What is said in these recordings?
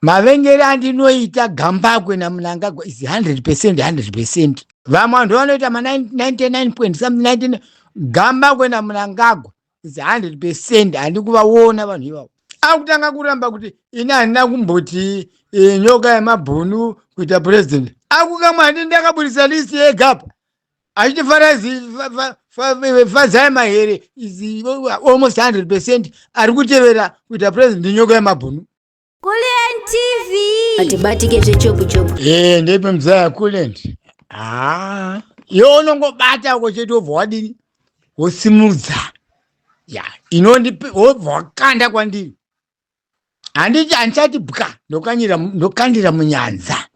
mavengere andinoita Gambagwe naMnangagwa is 100%. Vamwe vanhu vanoita ma 99 point something 99. Gambagwe naMnangagwa is 100%. Handi kuvaona vanhu ivavo. Akutanga kuramba kuti ina handina kumboti nyoka yemabhunu kuita president. Akukamwe handi ndakabudisa list yegapa. Achifarazi Fazai Mahere is almost 100%. Ari kutevera kuita president nyoka yemabhunu. Kulen TV. Atibatike zvechobu. Ndepe mzaya Kulen. Yo nongobata kochetovha wadini. Wosimudza. Ya, inondipe wakanda kwandiri. Handiti handichati bwa ndokandira munyanza.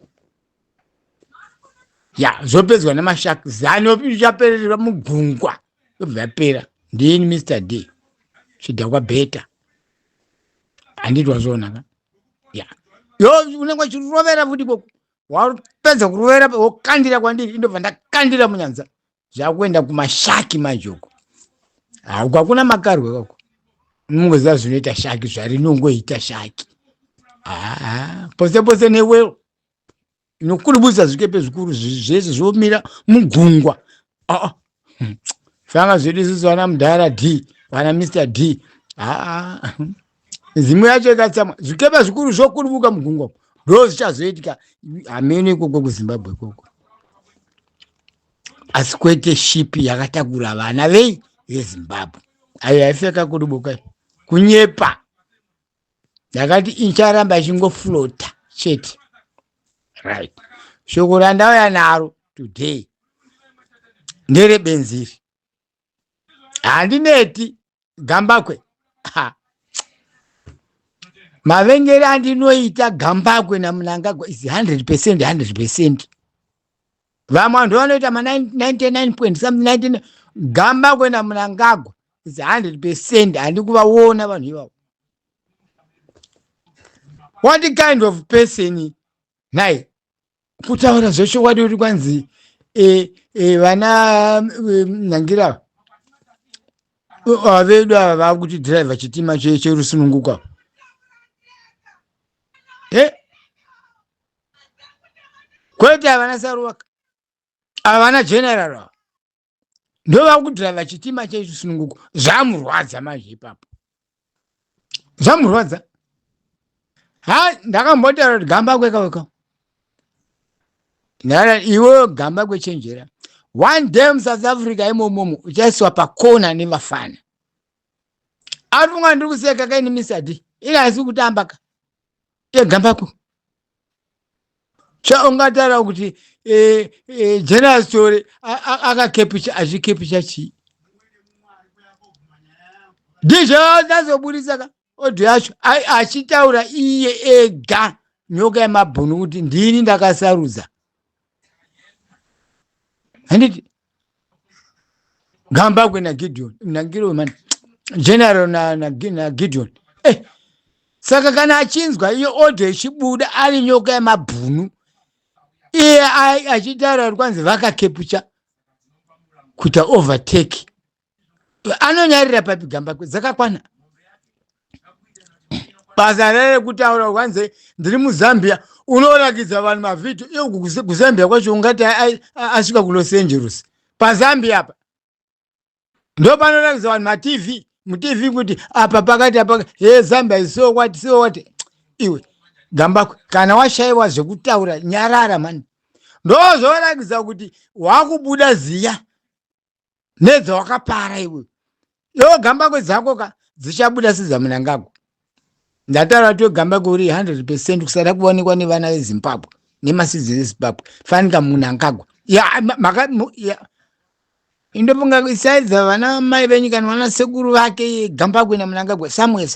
Ya, zopedzwa namashaka. Zano zvaperera mugungwa. Zvapera. Ndini Mr. D. Chidhakwa beta. Handiti wazona ka. Ya. Yo unenge chirovera futi koko. Wapedza kurovera wokandira kwandiri indobva ndakandira munyanza. Zvakuenda kumashaki majoko. Hakuna makarwe koko. Mungoziva zvinoita shaki zvarinongoita shaki. Pose newelo. Inokurubudza zvikepe zvikuru zvese zvomira mugungwa. Fanga zvedu isusu vana Mudhara D, vana Mr. D. Zimwe yacho ikatsamwa zvikepe zvikuru zvokurubuka mugungwa. Ndo zvichazoitika hamene koko kuZimbabwe koko. Asi kwete shipi yakatakura vana veZimbabwe. Ayo yaifeka kurubuka kunyepa. Yakati incharamba ichingoflota chete. Right. Shoko randauya naro today. Ndere benziri. Handineti Gambagwe. Mavengere andinoita Gambagwe naMnangagwa is 100%. Vamwe vanhu vanoita ma 99 point something 99. Gambagwe naMnangagwa is 100%. Handi kuvaona vanhu ivavo. What kind of person nai kutaura zveshokwadi kuti kwanzi vana Nangira vedu ava vakuti driver chitima cherusununguka. Kwete havana Saruwaka, havana general, ndo vakudriver chitima cherusununguka. Zvamurwadza manje ipapo. Zvamurwadza. Ndakambotaura kuti Gambagwe kaweka. Nara iwe Gambagwe chenjera. One day South Africa imomomo uchaiswa pakona nevafana. Arifunga ndiri kuseka kaini Mr. D. Ila asi kutamba ka. Gambagwe. Ungatara kuti General Story akakepisha achikepisha chi. Ndizvo ndazobudisa ka. Odho yacho achitaura iye ega nyoka yemabhunu kuti ndini ndakasarudza. Handiti Gambagwe naGideon Nangiro man General na Gideon. Saka kana achinzwa iyo odho ichibuda ari nyoka yemabhunu, iye achitaura kuti kwanzi vakakepucha kuita overtake. Anonyarira papi Gambagwe dzakakwana. Basa rere kutaura kwanzi ndiri muZambia unorakidza vanhu mavhidhiyo iyo kuZambia kwacho ungati asvika kuLos Angeles. PaZambia apa ndo panorakidza vanhu muTV kuti apa pakati apa Zambia is so what. Iwe Gambagwe kana washayiwa zvekutaura nyarara mani. Ndo zvorakidza kuti wakubuda ziya nedzawakapara iwe. Yo Gambagwe dzako ka dzichabuda sezaMnangagwa. Ndatara kuti Gambagwe uri 100% kusada kuonekwa nevana veZimbabwe nemasizini eZimbabwe. Fanika Mnangagwa. Indofunga isaidza vana mai venyu kana vana sekuru vake Gambagwe naMnangagwa samwe.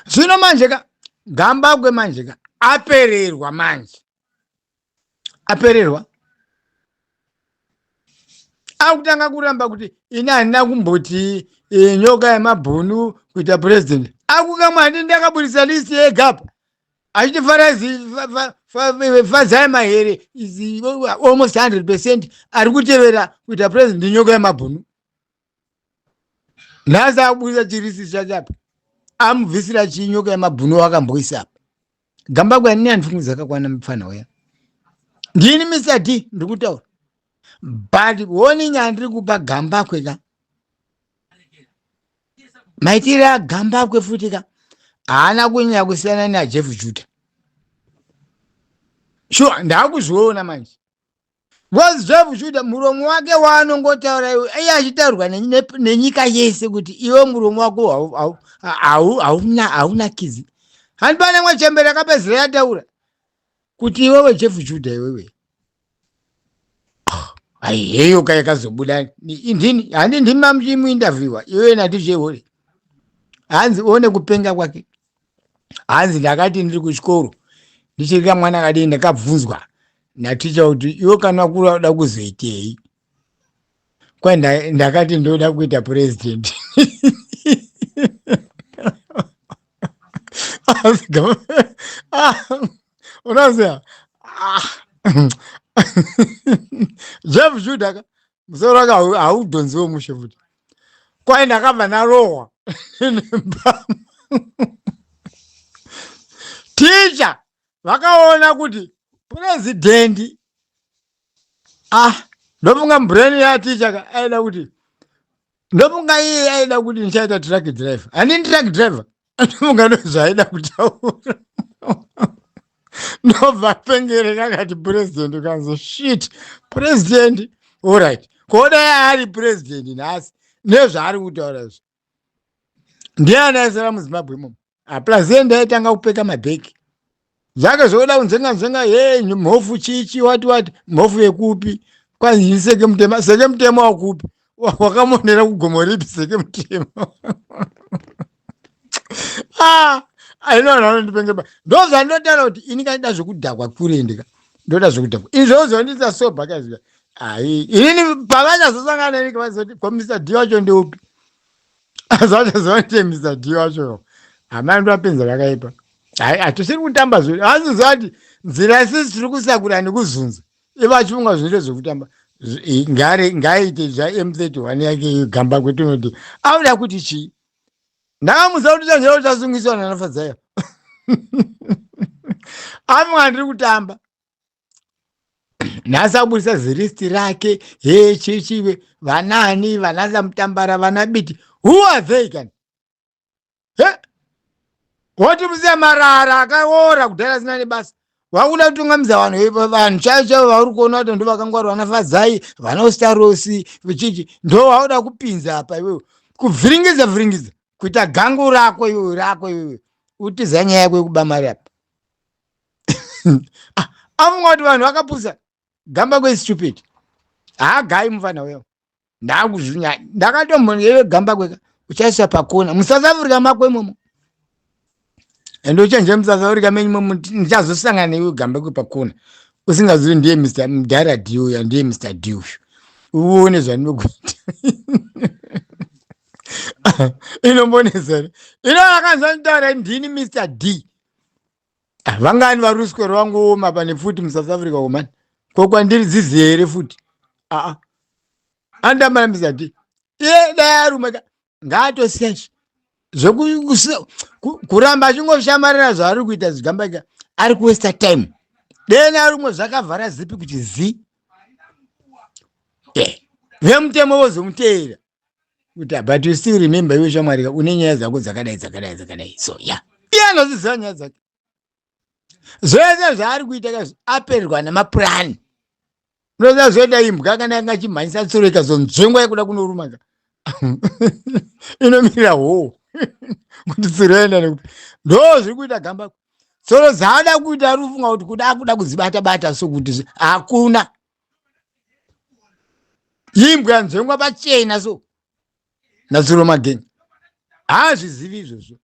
Zvino manje ka Gambagwe manje ka apererwa manje. Apererwa. Akutanga kuramba kuti ina handina kumboti nyoka yemabhunu kuita president. Akukamwe handi ndakabudisa list yegapa. Achifarazi Fazai Mahere is almost 100%. Ari kutevera kuita president nyoka yemabhunu. Nhasi akubudisa chirisi chachapa. Amubvisira chinyoka yemabhunu wakamboisa apa. gamba kwani andifungu zakakwana mfana weya ndini Mr. D ndikutaura but woni nyandiri kupa gamba kweka maitira gamba kwefutika haana kunyanya kusiyana naJeff Judah sure ndakuzviona manje was Jeff Judah muromo wake waanongotaura iwe iye achitaurwa nenyika yese kuti iwe muromo wako hauna kizi handipane mwechembere akapedzera yataura kuti iwewe Jeff Judah iwewe aiyeyo kaya kazobuda indini handi ndima muinterviewa iwewe natijehore hanzi one kupenga kwake hanzi ndakati ndiri kuchikoro ndichirika mwana akadii ndakabvunzwa naticha kuti iwe kana kura uda kuzoitei kwa ndakati ndoda kuita president unaziva Jeff Judah musoro wake haudhonziwo mushe futi kwai ndakabva narohwa ticha vakaona kuti purezidendi ndofunga mbrain yaticha aida kuti ndofunga iye aida kuti ndichaita truck driver handini truck driver ndofunga ndozvaida kutaura ndobva pengereka akati president ukanzi shit president alright koda ari president nhasi nezvaari kutaura izvo ndiani aisara muZimbabwe imomo plus ndaitanga kupfeka mabheki zvake zvoda kunzenga ye mhofu chichi wati mhofu yekupi kwanzi seke mutema wakupi wakamonera kugomo ripi seke mutema ainonanondipengeba ndozvandotaura kuti ini kanida zvokudhakwa kure ndika ndoda zvokudhakwa izvozondisa soba kaziva inini pavachazosangana neni kavazoti ko Mr. D wacho ndeupi zvachazonite Mr. D wacho hamai ndoapenza vakaipa hatisiri kutamba zviri hazizvati nzira isisi tiri kusakura nekuzunza ivachifunga zvinoite zvokutamba ngaite zvaM31 yake gamba kwetinoti auda kuti chii ndakamusa kuti chanjero chasungiswa nanafadzayo afunga ndiri kutamba nhasi abudisa ziristi rake chichive vanani vanasa mutambara vana biti who are they kani woti musiya marara akaora kudhara sina nebasa wakuda kutungamidza vanhu chaicho vauri kuona kuti ndo vakangwara vanafadzai vanaostarosi vichichi ndo wauda kupinza apa iwewe kuvhiringidza kuita gangu rako iwewe utiza nyaya yako yekuba mari apa afunga kuti vanhu vakapusa gamba kwestupid haagai mufana wewo ndakuzvinya ndakatomhona iwe gamba kweka uchaisa pakona muSouth Africa mako imomo ende uchenje muSouth Africa menyu imomo ndichazosangana neiwe gamba kwepakona usingazivi ndiye Mr. Mdara D uya ndiye Mr. D uyu uone zvandinokuita inombonesa ino akanzwa nditaura ndini Mr. D vangani varuswero vangu oma pane futi muSouth Africa omani kokwandiri zizi here futi andamana Mr. D iye dai arumeka ngaatosesha kuramba achingoshamarira zvaari kuita zvigamba ika ari kuwesta time deni arumwe zvakavhara zipi kuti zi vemutemo vozomuteera kuti but you still remember iwe shamarika une nyaya dzako dzakadai so iye anoziziva nyaya dzake zvese zvaari kuita kazvo apererwa namapurani unoziva zvoita imbwa kana yanga chimhanyisa tsoro ikazonzvengwa yekuda kunorumaka inomira hoo kuti tsoro yaenda nekupi ndo zviri kuita gamba tsoro dzaada kuita ari kufunga kuti kuda kudzibata sokuti hakuna imbwa yanzvengwa pachena so natsuro magengi haazvizivi izvozvo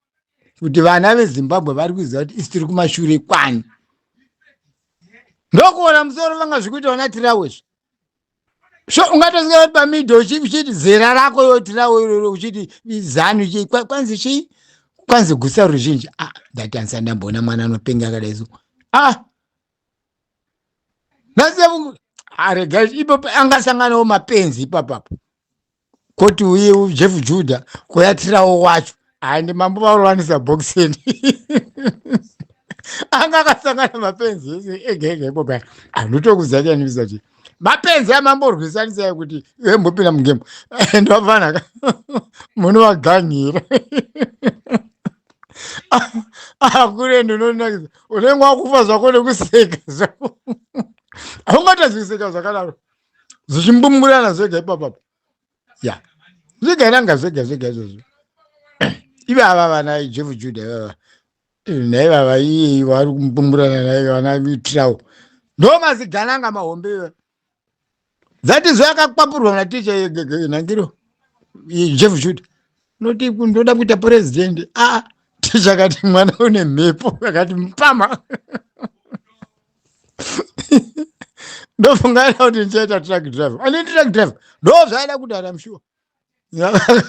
kuti vana veZimbabwe vari kuziva kuti isi tiri kumashure kwani ndokuona musoro vanga zvikuita vana tirawezvo so ungatosvika kuti pamidho uchiti zera rako yotirawo iroro uchiti zanu kwanzi chii kwanzi gusa ruzhinji ndati handisa ndamboona mwana anopenga akadai so rega ipapo angasanganawo mapenzi ipapapo kuti uye Jeff Judah koyatirawo wacho hayi ndimambo varowanisa bhokiseni anga kasangana mapenzi egege boba anotokuzanya nibisati mapenzi amamborwisanisa kuti wembopinda mugemo ndovana muno waganyira akure ndinonakisa unenge wakufa zvako nekuseka zvako aungatazviseka zvakadaro zvichimbumburana zvega ipapapo ya zvigairanga zvega zvega izvozvo ivava vana Jeff Judah ivava naivava iye vari kumbumburana naive vana mitrao ndo mazigananga mahombe iwe zati zvakakwapurwa naticha nangiro Jeff Judah noti ndoda kuita president tichakati mwana une mhepo akati mpama ndofungaira kuti ndichaita truck driver ani truck driver ndo zvaida kudara mshuwa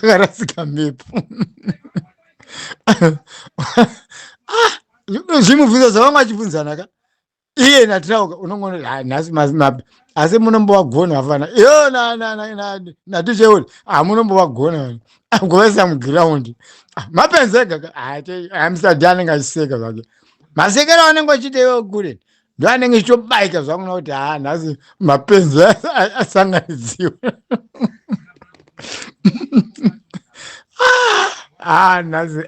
akarasika mhepo zvimubvunzo zvavamwe vachibvunzana ka iye natrauka unongoona nhasi asi munombovagona vafana iyo naticheuri munombovagona agovesa mugiraundi mapenzi ega amusadi anenge achiseka zvake masekero anenge achiita iwe kure ndo anenge achitobaika zvamuna kuti nhasi mapenzi asanganidziwa nhasi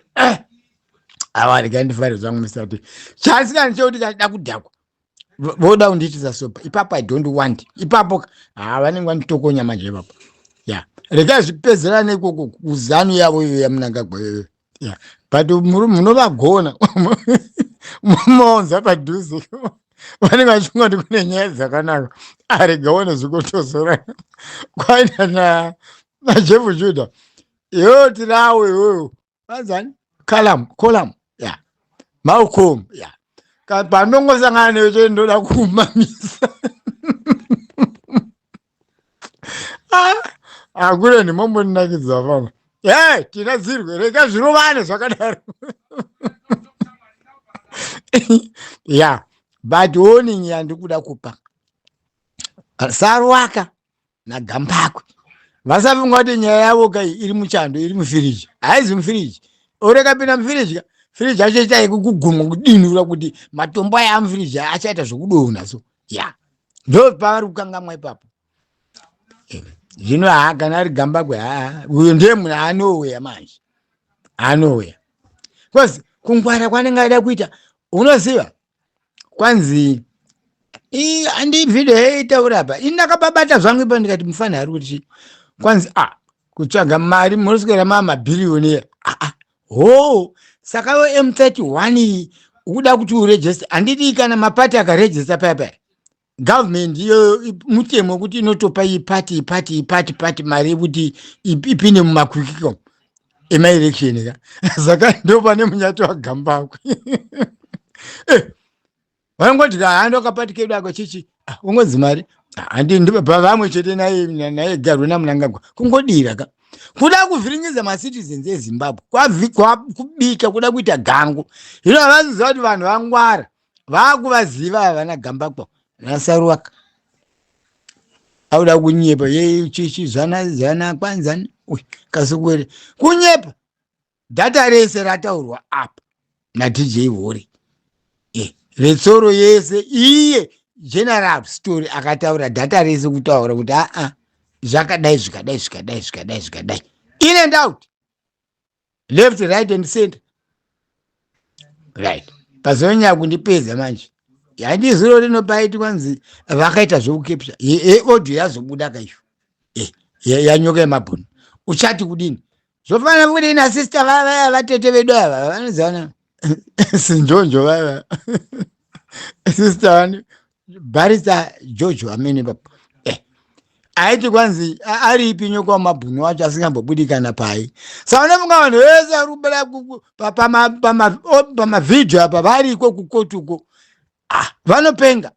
awari kandifare zvangu misati chasikani chekuti kada kudhakwa voda kundiitisa sopa ipapo I don't want ipapo vanenge vanditokonya manje ipapo ya rega zvipedzerane ikoko kuzano yavo iyo yamunangagwa iyoyo ya but munovagona mumaonza padhuze vanenge vachunga kuti kune nyaya dzakanaka aregaone zvikotosorana kwaita naJeff Judah iwewe tirawo iwewe vanzani column ya Malcolm ya panongosangana newe chete ndoda kumamisa akure ndimombonakidza fana tina zirwe rega zvirovane zvakadaro ya but warning yandikuda kupa Sarwaka naGambakwe vasafunga kuti nyaya yavo kai iri muchando iri mufiriji haizi mufiriji urekapinda mufiriji firiji acho chai kugumwa kudinura kuti matombo aya amufiriji achaita zvokudona so ya ndo pavari kukangamwa ipapo zvino kana ari Gambakwe uyo ndiye munhu anoweya manje anoweya because kungwara kwanenge aida kuita unoziva kwanzi handi vhidhiyo yaitaura apa indakababata zvangu ipa ndikati mufana ari kuti kwanzi kutsvaga mari munoswera mamabhiriyoni saka we M31 uda kuti uregister handiti kana mapati akaregister paya government iyo mutemo kuti inotopa ipati mari kuti ipinde mumakwikiko emaelection ka saka ndo pane munyato waGambakwe vangoti hando kapati kedu ako chichi ungodzi mari handi ndipe pavamwe chete naye Garuna Mnangagwa kungodira ka kuda kuvhiringidza macitizens eZimbabwe kubika kuda kuita gangu hino havaziziva kuti vanhu vangwara vakuvaziva havana Gambakwe naSarwaka auda kunyepa chichi zana kwanzani kasukwere kunyepa data rese rataurwa apa naDJ Hori retsoro yese iye general story akataura data rese kutaura kuti zvakadai zvikadai in and out left right and center right pazonya kundipedza manje yandiziro rinopaiti kwanzi vakaita zvokukepsha audio yazobuda kaizvo yanyoka yemabhunu uchati kudini zvofanira kuti ina sister vaya vatete vedu ava vanozana sinjonjo vaya sister vani Barrister George Wamene papo aiti kwanzi aripi nyoka wamabhunu wacho asingambobudi kana pai saka unofunga vanhu vese vari kubera pamavhidhiyo apa variko kukotuko vanopenga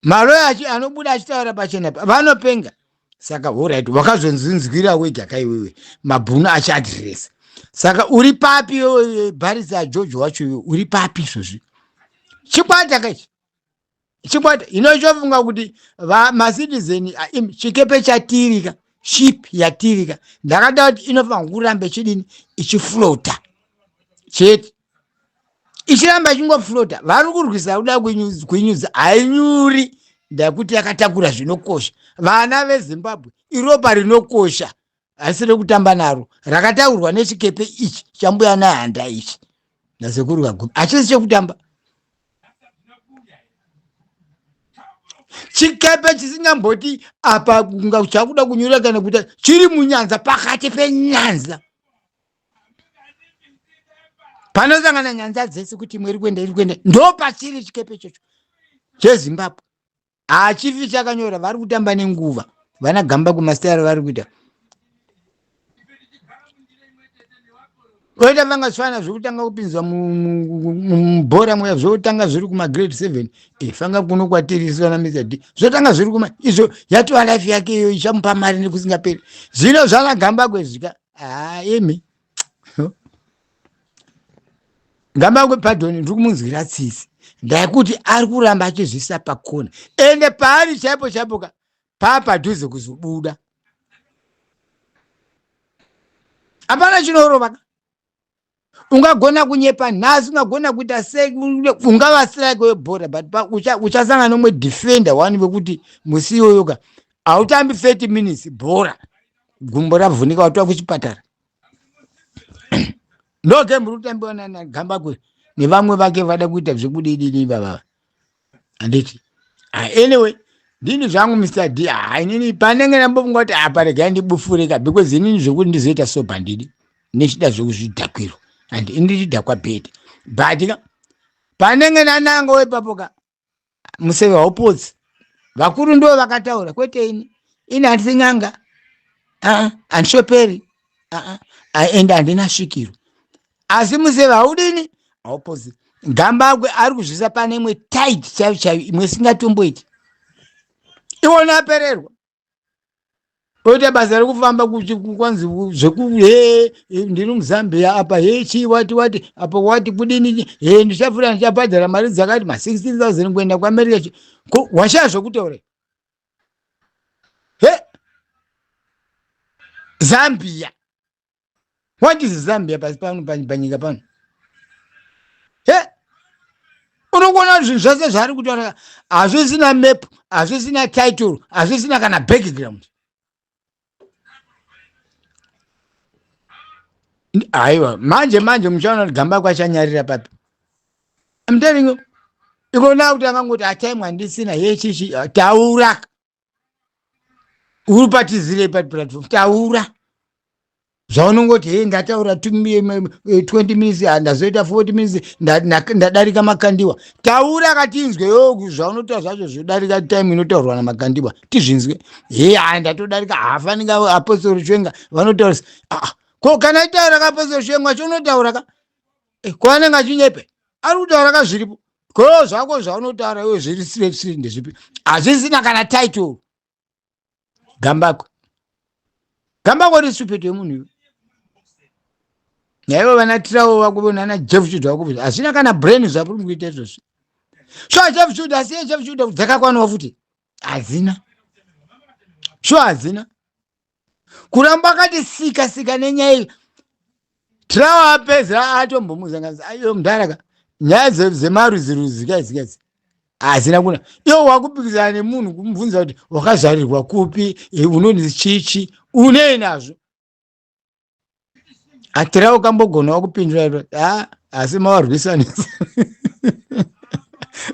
maloya anobuda achitaura pachena vanopenga saka alright wakazonzinzwira wega kaiwewe mabhunu achiadhiresa saka uri papi Barrister George wacho iwe uri papi izvozvi chikwata kaichi chikwata inochofunga kuti macitizen chikepe chatirika ship yatirika ndakada kuti inofanira kurambe chidini ichiflota chete ichiramba chingoflota. Vari kurwisa kuda kuinyudza hainyuri ndakuti yakatakura zvinokosha. Vana veZimbabwe iropa rinokosha asi rekutamba naro rakataurwa nechikepe ichi chambuya nahanda ichi nasekuru Kagumi hachisi chekutamba. Chikepe chisingamboti apa kunga chakuda kunyura kana kuti chiri munyanza pakati penyanza. Panosangana nyanza dzese kuti mweri kwenda iri kwenda ndo pachiri chikepe chocho cheZimbabwe. Hachifi chakanyora vari kutamba nenguva. Vana Gamba kumastara vari kuita. Oita vanga swana zvokutanga kupinzwa mubhora moya zvotanga zviri kuma grade 7 fanga kuno kwatiriswa na Mr D zvotanga zviri kuma izvo yatova life yake iyo ichamupa mari nekusingaperi. Zvino zvana Gamba kwezvika emi Gamba kwepadhoni ndiri kumunzwira tsitsi ndakuti ari kuramba achizvisa pakona ende paari chaipo chaipoka papadhuze kuzobuda. Hapana chinorova. Ungagona kunyepa nhasi, ungagona kuita sei, ungava strike webhora but uchasangana nomwe defender wani wekuti musi iyoyoka hautambi 30 minutes bhora gumbo ravhunika watova kuchipatara. Ndo game riri kutambiwa naGamba kwe nevamwe vake vada kuita zvekudidini baba. Handiti anyway ndini zvangu Mr D inini panenge ndambobonga kuti apa regai ndibufurika because inini zvekuti ndizoita soba ndidi nechida zvekuzvidhakwiro and indidhakwa bhedha but panenge nananga wepapoka museve haupotsi. Vakuru ndo vakataura kwete ini handisi n'anga handishoperi ende handina svikiro asi museve haudini haupotsi. Gamba kwe ari kuzvisa pane imwe tight chaiyo chaiyo imwe singatomboiti iwona apererwa. Oita basa rekufamba kwanzi zveku ndiri muZambia apa chi wati apa wati kudini ndichafura ndichabhadhara mari dzakati ma 16,000 kuenda kuAmerica washaya zvokutaura. Zambia what is Zambia pasi pano panyika pano unogona kuti zvinhu zvose zvari kutaura hazvisina map hazvisina title hazvisina kana background. Aiwa manje muchaona kuti Gamba kwachanyarira papi. I'm telling you ikona kuti angangoti atime handisina yechichi taura uri patizire pati platform taura zvaunongoti ndataura 20 minutes ndazoita 40 minutes ndadarika makandiwa taura katinzwe zvaunotaura zvacho zvodarika time inotaurwa namakandiwa tizvinzwe ndatodarika hafanika Apostle Shwenga vanotaura ko kana itaura kaPostori Shwenga chonotaura ka kwanenge achinyepe ari kutaura ka zviripo ko zvako zvaunotaura iwe zviri straight ndezvipi hazvisina kana title. Gambako ri stupid yemunhu naivo vana Trawo vakuvona na Jeff Chudha vakuvona hazvina kana brain zvapuri kuita izvozvi. Sure Jeff Chudha asiye Jeff Chudha dzakakwanawo futi hazina sure hazina kuramba akati sika nenyaya Trawo apedza atombomuzanganisa aiyo mudharaka nyaya dzemaruziruzi kaizikazi hazina kuna iwo wakupikisana nemunhu kumubvunza kuti wakazvarirwa kupi unonzi chichi unei nazvo. Trawo kambogonawo kupindura asi mawarwisanisa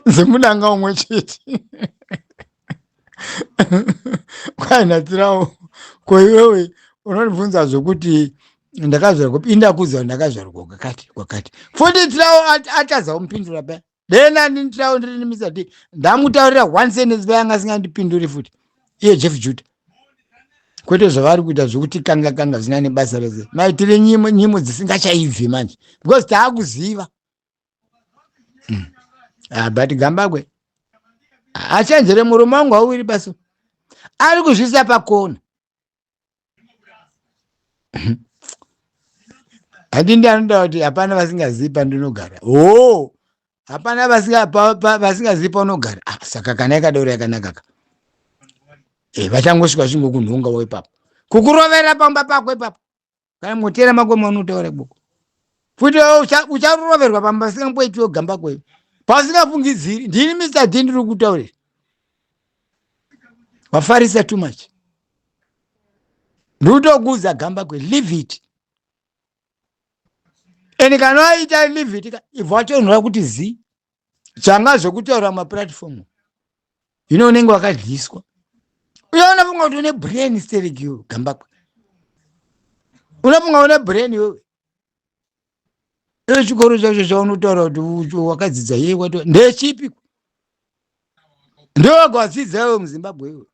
zemunanga umwe chete kwaina Trawo ko iwewe unondibvunza zvokuti ndakazvarwa kupinda kuziva ndakazvarwa kwakati futi Trawo achaza kumupindura paya dena ndini Trawo ndiri nimisa D ndamutaurira one sentence paya asingandipinduri futi iye Jeff Chudha kwete zvavari kuita zvokuti kanga zvina nebasa rese maitire nyimo dzisingachaibvi manje because taakuziva but Gambakwe achenjere murume wangu hauwiri basi ari kuzvisa pakona. Handindi anoda kuti hapana vasingazivi pandinogara hapana vasingazivi paunogara saka kana yakadaura yakanaka vachangosvika chingokunhonga wepapo kukurovera pamba pako ipapo kana motera makoma unotaura boko futi ucharoverwa pamba singamboitiwo gamba kweyo pasingafungidziri. Ndini Mr D ndiri kutaurira. Wafarisa too much. Ndokuudza gamba kwe, leave it. Eni kana waita leave it ibva watonhora kuti zi changa zvokutaura maplatform unenge wakadliswa. Unofunga kuti une brain stereo gamba kwe. Unofunga une brain wewe. Chikoro chacho chaunotaura kuti wakadzidza yeye wato ndechipi? Ndowagadzidza wewe muZimbabwe wewe.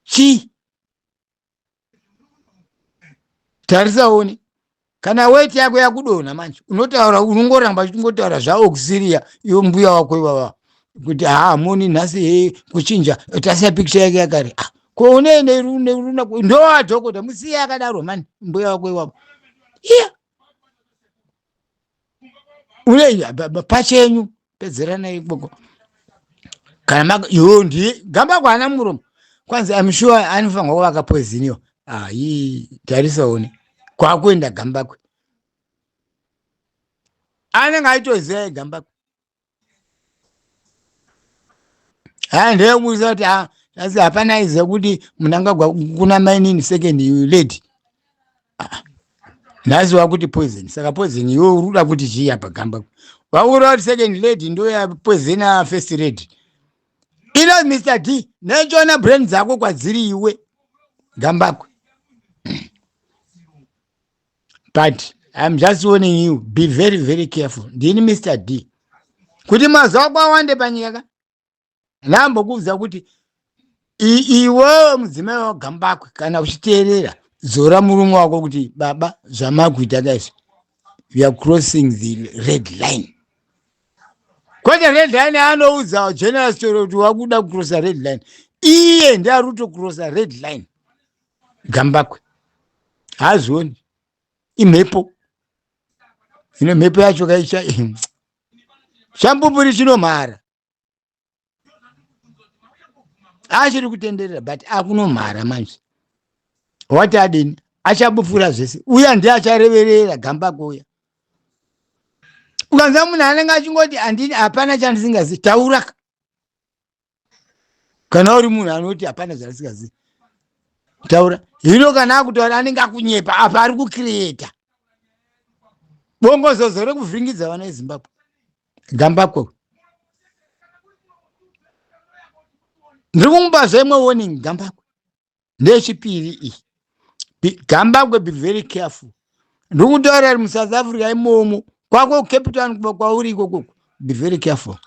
Chi? Tarisaoni. Kana weti yako yakudona manje unotaura unongoramba uchingotaura zvaauxiliya iwe mbuya wako iwawa kuti moni nhasi kuchinja tasiya picture yake yakare ko unene runa ndo dhokota musiye akadaro mani mbuya wako iwawa une pachenyu pedzerana ikoko kana yo ndi gamba kwana muromo kwanza I'm sure anofanwa kuvaka poisonio tarisaoni kwakuenda gamba kwe anenge aitoziva gamba kwe ndemuisa kuti asi hapana iziva kuti Mnangagwa kuna mainini second lady nhasiwa kuti poison saka poison iwe uruda kuti chii apa gamba kwe waura kuti second lady ndo ya poison first lady ino Mr D nechona brain dzako kwadziri iwe gamba kwe. But I'm just warning you, be very, very careful. Ndini Mr D. Kuti mazuva kwawande panyika. Ndambokuudza kuti iwe mudzimai wagamba kwe kana uchiteerera zora murume wako kuti baba zvamakuita guys. We are crossing the red line. Kwete red line anoudza general story kuti wakuda kucrossa red line. Iye ndiye ari kutocrossa red line. Gamba kwe. Hazvioni. Imhepo. Ine mhepo yacho kaicha shambupuri chinomhara. Achiri kutenderera but akunomhara manje. Wati adini achabupfura zvese. Uya ndiye achareverera gamba kuya. Ukanza munhu anenge achingoti andini hapana chandisingazivi taura. Kana uri munhu anoti hapana zvandisingazivi taura. Hino kana akutaura anenge akunyepa apa ari kucreata. Bongozozo rekuvhingidza vana veZimbabwe. Gamba kwe. Ndiri kumupa zvemwe warning gamba kwe. Ndechipiri iyi. Gamba kwe, be very careful. Ndiri kutaura mu South Africa imomo kwako Cape Town kwauri ikoko. Be very careful.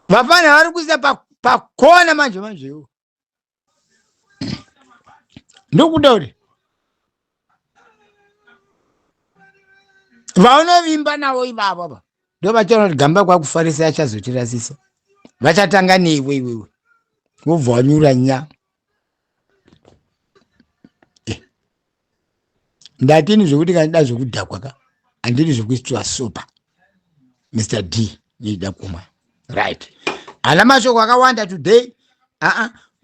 Vafana vari kuisa pakona manje iwo. Ndokutauri vaunovimba navo ivavo ndo vachaona kuti gamba kwakufarisa achazotirasisa. Vachatanga neiwe iwewe wobva wanyura nya. Ndatini zvokuti kandida zvokudhakwa ka handiri zvokuitwa sopa Mr D nida kumwa right. Ana mashoko akawanda today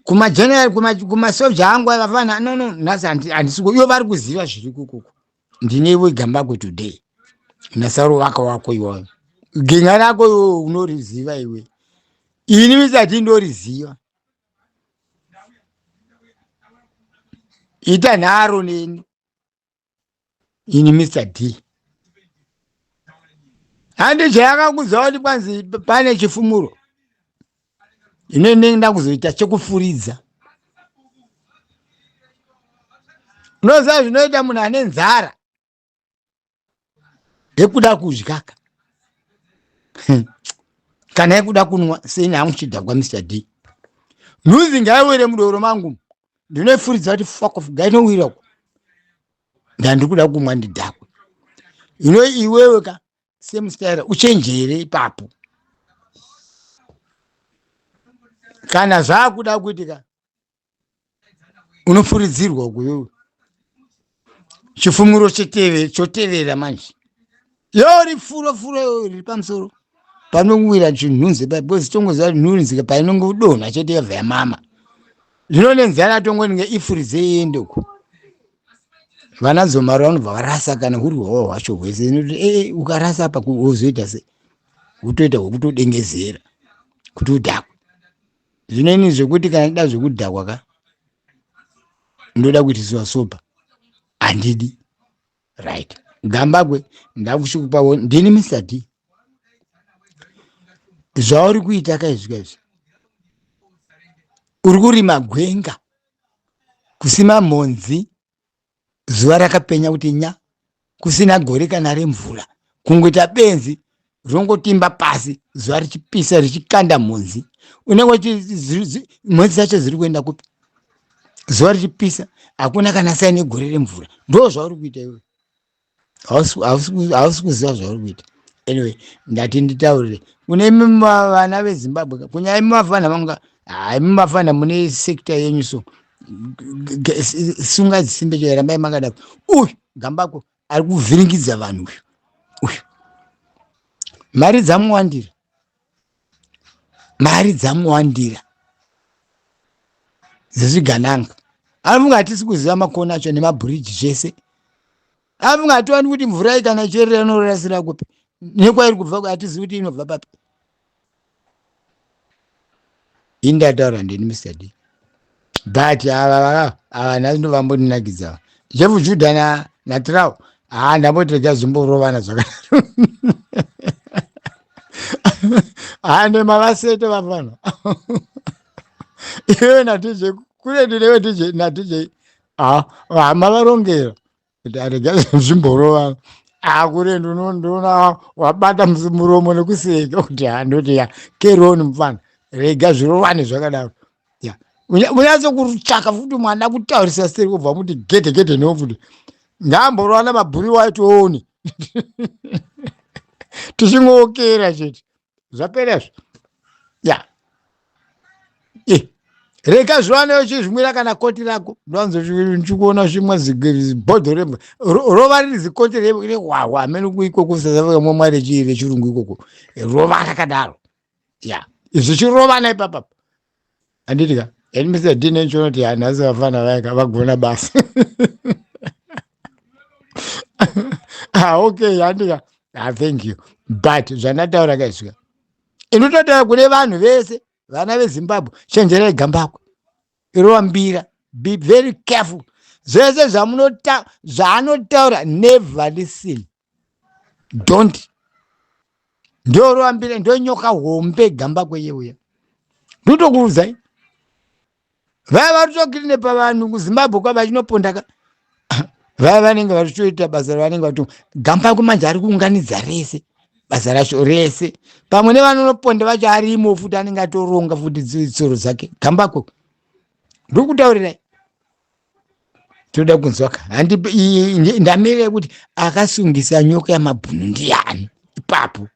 kuma general kuma soldier angu vafana no nhasi handisiko ivo vari kuziva zviri kukoko. Ndinewe gamba kwe today nasaro wako iwayo genga rako iwe unoriziva iwe. Ini Mr D ndoriziva. Ita nharo neni ini Mr D. Handi chayakakudza kuti kwanzi pane chifumuro inenge ndakuzoita chekufuridza. Unoziva zvinoita munhu ane nzara yekuda kudyaka kana yekuda kunwa sei nangu chidhakwa Mr D. Nhuzi ngaiwire mudoro mangu ndinoifuridza kuti fuck off ngainowirako ndandikuda kumwa ndidhakwe. Iwewe ka semustaira uchenjere ipapo. Kana zvakuda kuitika unofuridzirwa kuwewe. Chifumuro chotevera manje yori furo iri pamusoro panongwira chinhunzi because tongoziva nhunzi painongodonha chete yabva yamama. Zvino nenzara tongoninge ifuridze iendeko. vanadzo mari vanobva varasa kana kuri hwahwa hwacho hwese ukarasa apa wozoita sei kutoita hwekutodengezera kuti udhakwe. Zvino ini zvekuti kana ndida zvekudhakwa ka ndoda kuitiwa sopa handidi. Right, Gambagwe ndakushikupawo ndini Mr. D. Zvauri kuita kaizvi uri kurima gwenga kusima mhodzi zuva rakapenya kuti nya kusina gore kana remvura kungoita benzi rongotimba pasi zuva richipisa richikanda mhodzi unenge mhodzi dzacho ziri kuenda kupi zuva richipisa hakuna kana saini gore remvura. Ndo zvauri kuita iwe, hausi kuziva zvauri kuita. Anyway, ndati nditaurire kune vana veZimbabwe kunyanya mumafana manga mumafana mune sekta yenyu so sunga dzisimbe chero ramai makada uyu Gambako ari kuvhiringidza vanhu uyu mari dzamuwandira dzezvigananga anofunga hatisi kuziva makona acho nemabhiriji zvese anofunga hatiwani kuti mvura ikana icherera inorasira kupi nekwairi kubva hatizivi kuti inobva papi. Indataura ndini Mr. D. But ava nhasi ndo vambondinakidza Jeff Judah naTrao ndamboti zvimborovana zvakadaro hande mavasete vapano iwe natije kuretu newe tije natije mavarongera kuti arega zvimborovana kure ndinoona wabata muromo nekuseka kuti handoti ya keroni mufana rega zvirovane zvakadaro. Munyazo kutsvaka futi mwana kutaurisa sei kubva muti gete nofuti ngamborwana mabhuri waitoone tichingokera chete zvaperezvo rega zviwanewo chizvimwira kana koti rako ndoanzo chikuona zvimwe zibhodho remba rova riri zikoti rehwahwa amene kuiko kusazavika momwari chii rechirungu ikoko rova rakadaro izvi chirovana ipapa handitika and Mr. D nechonoti hanhasi vafana vaika vagona basa okay handika thank you but zvandataura kaisvika inototaura kune vanhu vese vana veZimbabwe chenjerai Gambako irovambira be very careful zvese zvaanotaura never listen don't ndorovambira ndonyoka hombe Gambako yeuya ndotokuuzai vaya vatotokirine pavanhu kuZimbabwe kwavachinoponda vaya vanenge vachitoita basa ravanenge vatoma Gambako manje ari kuunganidza rese basa racho rese pamwe nevanonoponda vacho arimo futi anenge atoronga futi tsoro dzake Gambako ndokutaurirai toda kunzwa ndamirira kuti akasungisa nyoka yamabhunu ndiani ipapo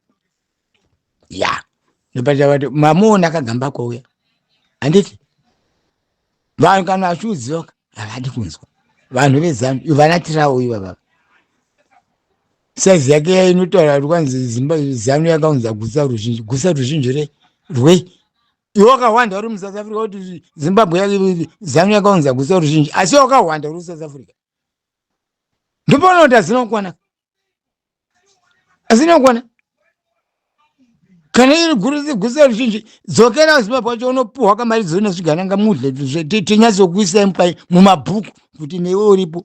nopata vati mamuona kaGambako uya handiti vanhu kana vachiudzoka havadi kunzwa vanhu veZanu vanaTrao iva baba saizi yake inotaura kuti kwanzi Zanu yakaunza gusa ruzhinji rwei iwe wakawanda uri muSouth Africa kuti Zimbabwe yake Zanu yakaunza gusa ruzhinji asi wakawanda uri muSouth Africa ndipona kuti hazinokwana kana iri gusa ruzhinji dzokera kuZimbabwe wacho unopuhwa kamari dzonezvigananga mudle tinyatsokuisai mumabhuku kuti newe uripo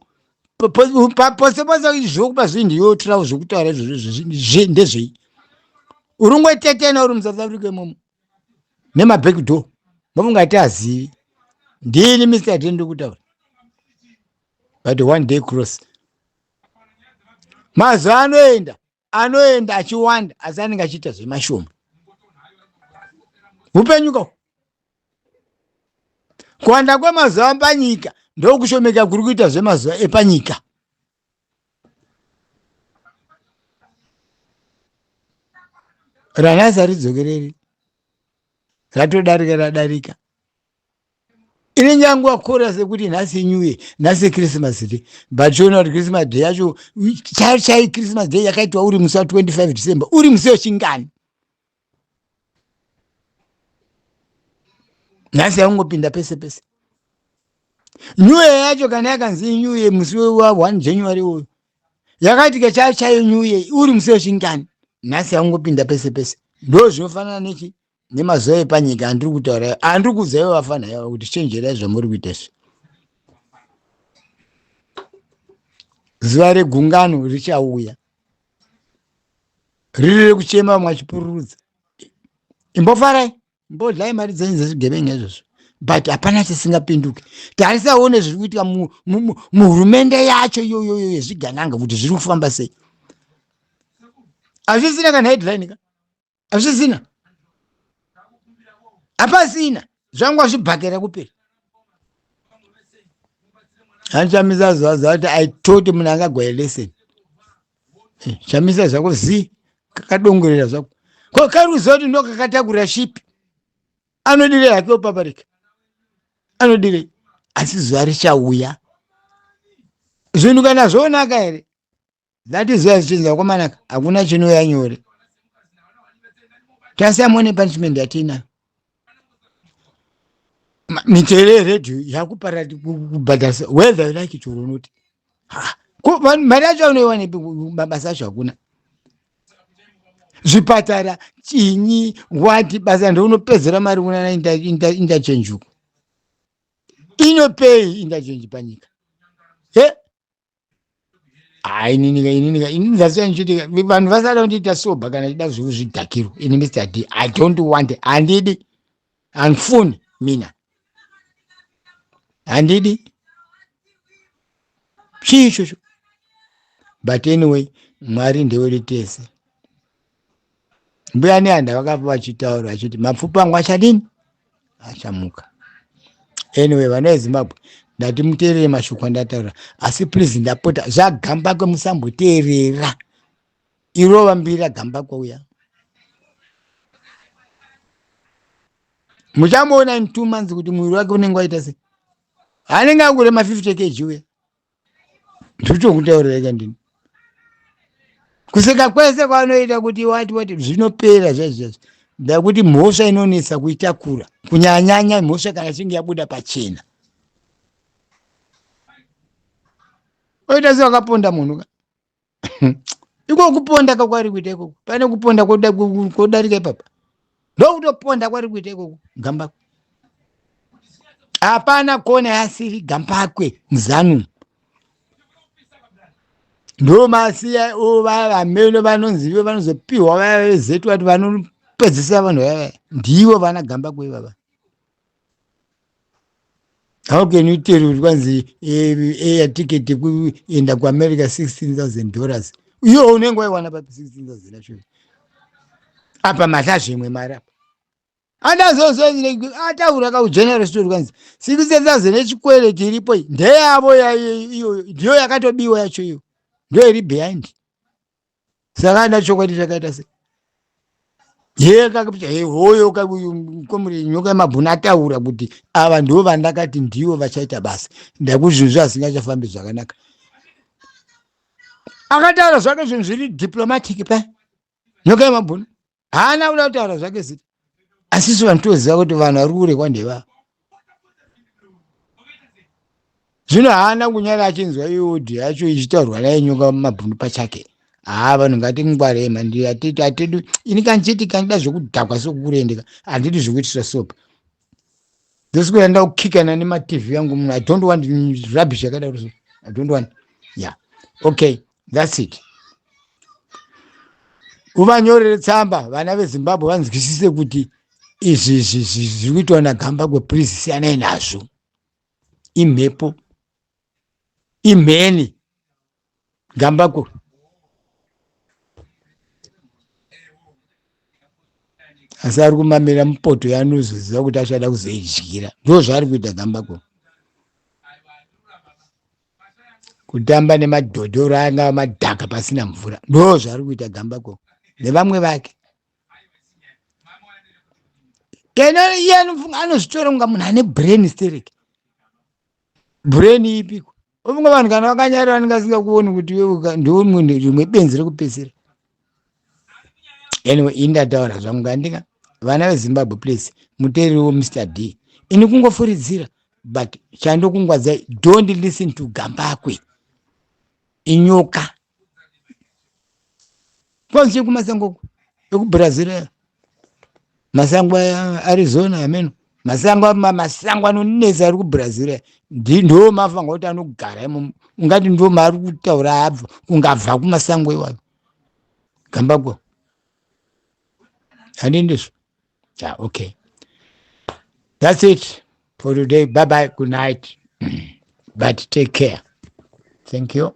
pose zvokupa zvinhu yoTrao zvokutaura ndezvei uri ngotetena uri muSouth Africa imomo nemabackdoor mavungati azivi ndini Mr. D ndokutaura but one day cross mazuva anoenda achiwanda asi anenge achiita zvemashoma upenyuka kuwanda kwemazuva panyika ndokushomeka kuri kuita zvemazuva epanyika. Ranhasi haridzokereri ratodarika ine nyanguva kora sekuti nhasi New Year nhasi Christmas Day but chiona kuti Christmas Day yacho chai Christmas Day yakaitwa uri musi wa25 December uri musi wechingani nhasi yaungopinda pese New Year yacho kana yakanzi New Year musi wa 1 January uyu yakati chayo New Year uri musi wechingani nhasi yangopinda pese pese ndo zvinofanana nechi nemazuva epanyika andiri kutaura andiri kuziva vafana yavo kuti chenjerai zvamuri kuita izvi. Zuva regungano richauya riri rekuchema mwachipururudza imbofarai mbodlai mari dzenyu dzezvigevenga izvozvo but hapana tisingapinduke tarisaone zviri kuitika muhurumende yacho iyoyo yezvigananga kuti zviri kufamba sei. Hazvisina kana headline ka hazvisina hapasina zvangwa zvibhakera kupera hanichamisa zuva kuti I taught Mnangagwa lesson shamisa zvako zi kakadongorera zvako ko karuziva kuti ndo kakatakurira shipi anodirei hake opaparika anodirei asi zuva richauya zvinhu kana zvonaka here zati zuva zvichinza kwamanaka hakuna chinouya nyore tasiyamone punishment yatiinayo mitero yeredhiyo yakuparati kubhadharisa whether you like it or not. Mari yacho aunoiwanepi mabasa acho hakuna zvipatara chinyi wati basa ndounopedzera mari unana interchange uko inopei interchange panyika ini zvasianichitika vanhu vasada kundiita soba kana chida zvidhakiro ini Mr. D I don't want handidi handifuni mina handidi chii ichocho but anyway Mwari ndewedu tese. Mbuya neanda vakapa vachitaura vachiti mapfupa angu achadini achamuka. Anyway vana veZimbabwe ndati muteerere mashoko andataura asi please ndapota zvagamba kwemusamboteerera irova mbiri ragamba kwauya muchamboona in 2 months kuti mwiri wake unenge waita sei anenge angurema 50 kg uya nditokutaurira ndini kuseka kwese kwanoita kuti wati zvinopera zvazvo ndakuti mhosva inonesa kuitakura kunyanyanya mhosva kana chinge yabuda pachena oita se wakaponda munhu iko kuponda kwakwari kuita ikoko pane kuponda kodarika ipapa ndokutoponda kwari kuita ikoko gamba hapana kona yasiri gambakwe muzanu ndo masiya vameno vanonzive vanozopiwa vavezetu vati vanopedzisa vanhu vava ndivo vana gamba kwevava. How can you tell kuti kwanzi air ticket kuenda kuAmerica $16,000 iyo unenge waiwana papi 16,000 acho apa mahlazvimwe mari apa ataura kaugeneral story kwanzi 16,000 echikwele chiripo ndeyavo iyo ndiyo yakatobiwa yacho iyo ndo iri behind saka anda chokwadi chakaita se hoyo komuri nyoka mabhuna ataura kuti ava ndivo vandakati ndivo vachaita basa ndakuzvizvo asingachafambi zvakanaka akataura zvake zvinhu zviri diplomatic pa nyoka yemabhuna haana kuda kutaura zvake zita asisu vanhu toziva kuti vanhu vari kurekwa ndevavo zvino haana kunyara achinzwa iodhi yacho ichitaurwa naye nyoka mabhunu pachake vanhu ngatingware mandi atidi ini kanchiti kanida zvekudhakwa sokurendeka handidi zvekuitiswa sopa ndosikuenda kukikana nematv yangu munhu I don't want rubbish yakadaro so I don't want yeah okay that's it. Uvanyorere tsamba vana veZimbabwe vanzwisise kuti izvi zviri kuitwa naGamba please siyanai nazvo imhepo imheni Gambako asi ari kumamira mupoto yanozoziva kuti achada kuzoidyira ndo zvaari kuita Gambako kutamba nemadhodhoro anga madhaka pasina mvura ndo zvaari kuita Gambako nevamwe vake kena iye anozvitora kunga munhu ane brain hysteric brain ipiko ofunga vanhu kana vakanyarira vanenge vasingakuoni kuti ndiwo rimwe benzi rekupedzisira. Anyway indataura zvangu ngandika vana veZimbabwe please muteereriwo Mr. D ini kungofuridzira but chandokungwadza, don't listen to Gambakwe. Inyoka. Kwanzi kumasango Brazil. Masango Arizona ameno. Masango anonesa ari kuBrazil. Ndo mafanga kuti anogara imo. Ungati ndo mari kutaura abva kungabva kumasango iwayo. Gambakwe. Handindiso. Yeah, okay. That's it for today. Bye bye. Good night. But take care. Thank you.